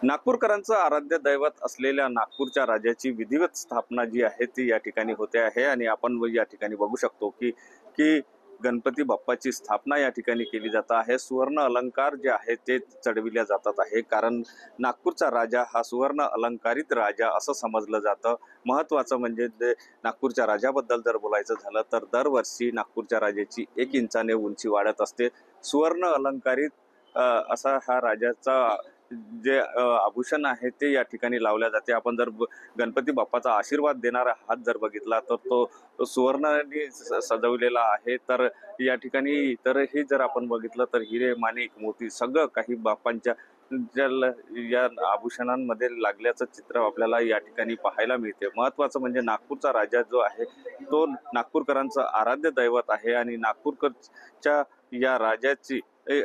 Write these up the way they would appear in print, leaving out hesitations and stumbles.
नागपूरकरांचं आराध्य दैवत असलेल्या नागपूरच्या राजाची विधिवत स्थापना जी आहे ती या ठिकाणी होते आहे आणि आपण या ठिकाणी बघू शकतो की की गणपती बाप्पाची स्थापना या ठिकाणी केली जात आहे। सुवर्ण अलंकार जे आहे ते चढविल्या जातात आहे, कारण नागपूरचा राजा हा सुवर्ण अलंकारित राजा असं समजलं जातं। महत्त्वाचं म्हणजे नागपूरच्या राजाबद्दल जर बोलायचं झालं तर दरवर्षी नागपूरच्या राजाची 1 इंचाने उंची वाढत असते। सुवर्ण अलंकारित असा हा राजाचा जे आभूषण आहे ते या ठिकाणी लावल्या जाते। आपण जर गणपती बाप्पाचा आशीर्वाद देणारा हात जर बघितला तर तो सुवर्णाने सजवलेला आहे। तर या ठिकाणी इतरही जर आपण बघितलं तर हिरे माणिक मोती सगळं काही बाप्पांच्या या आभूषणांमध्ये लागल्याचं चित्र आपल्याला या ठिकाणी पाहायला मिळते। महत्त्वाचं म्हणजे नागपूरचा राजा जो आहे तो नागपूरकरांचं आराध्य दैवत आहे आणि नागपूरच्या या राजाची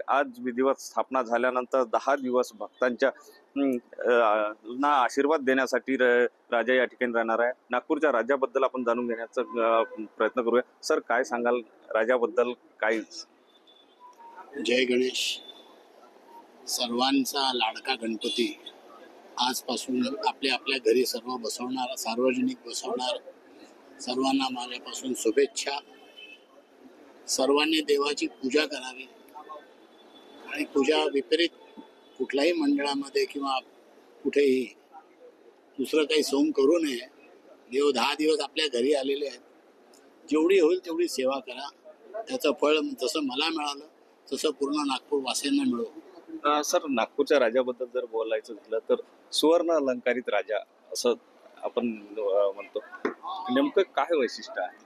आज विधिवत स्थापना झाल्यानंतर 10 दिवस भक्तांच्या ना आशीर्वाद देण्यासाठी राजा या ठिकाणी राहणार आहे। नागपूरच्या राजाबद्दल आपण जाणून घेण्याचा प्रयत्न करूया। सर, काय सांगाल राजाबद्दल? काय? जय गणेश। सर्वांचा लाडका गणपती आजपासून आपल्या आपल्या घरी सर्व बसवणार, सार्वजनिक बसवणार। सर्वांना माझ्यापासून शुभेच्छा। सर्वांनी देवाची पूजा करावी आणि पूजा विपरीत कुठल्याही मंडळामध्ये किंवा कुठेही दुसरं काही सोम करू नये। देव 10 दिवस आपल्या घरी आलेले आहेत, जेवढी होईल तेवढी सेवा करा। त्याचं फळ जसं मला मिळालं तसं पूर्ण नागपूर वासियांना मिळो। सर, नागपूरच्या राजाबद्दल जर बोलायचं झालं तर सुवर्ण अलंकारित राजा असं आपण म्हणतो, नेमकं काय वैशिष्ट्य आहे?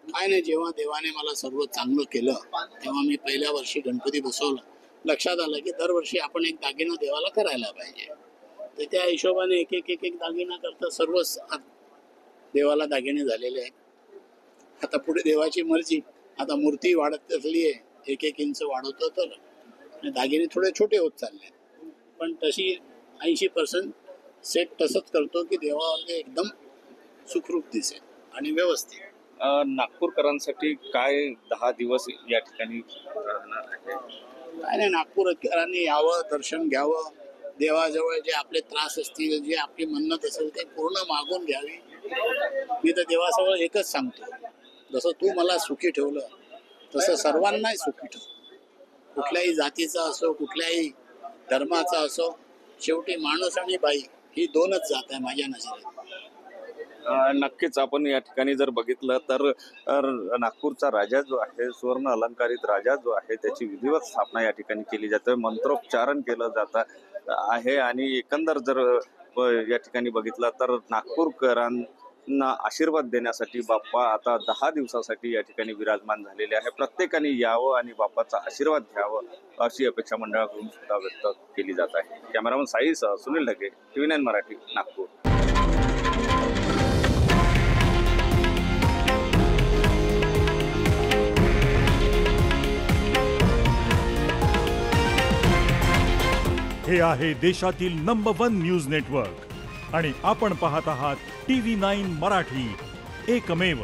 काय नाही, जेव्हा देवाने मला सर्व चांगलं केलं तेव्हा मी पहिल्या वर्षी गणपती बसवला, लक्षात आलं की दरवर्षी आपण एक दागिना देवाला करायला पाहिजे। तर त्या हिशोबाने एक एक एक एक दागिना करता सर्वच देवाला दागिने झालेले आहेत। आता पुढे देवाची मर्जी, आता मूर्ती वाढत असली आहे, 1-1 इंच वाढवतो तर दागिने थोडे छोटे होत चालले, पण तशी 80% सेट तसंच करतो की देवावर एकदम सुखरूप दिसेल आणि व्यवस्थित। नागपूरकरांसाठी काय 10 दिवस या ठिकाणी राहणार आहे? काय नाही, नागपूरकरांनी यावं, दर्शन घ्यावं, देवाजवळ जे आपले त्रास असतील, जे आपली मन्नत असेल ते पूर्ण मागून घ्यावी। मी तर देवाजवळ एकच सांगतो, जसं तू मला सुखी ठेवलं तसं सर्वांनाही सुखी ठेव। कुठल्याही जातीचा असो, कुठल्याही धर्माचा असो, शेवटी माणूस आणि बाई ही 2च जात आहे माझ्या नजरेत। नक्कीच आपण या ठिकाणी जर बघितलं तर नागपूरचा राजा जो आहे, सुवर्ण अलंकारित राजा जो आहे, त्याची विधिवत स्थापना या ठिकाणी केली जाते, मंत्रोच्चारण केलं जात आहे आणि एकंदर जर या ठिकाणी बघितलं तर नागपूरकरांना आशीर्वाद देण्यासाठी बाप्पा आता 10 दिवसासाठी या ठिकाणी विराजमान झालेले आहे। प्रत्येकाने यावं आणि बाप्पाचा आशीर्वाद घ्यावं अशी अपेक्षा मंडळाकडून सुद्धा व्यक्त केली जात आहे। कॅमेरामन साईसह सुनील ढगे, TV9 मराठी, नागपूर। हे आहे देशातील नंबर 1 न्यूज नेटवर्क आणि आपण पाहत आहात TV9 मराठी, एकमेव।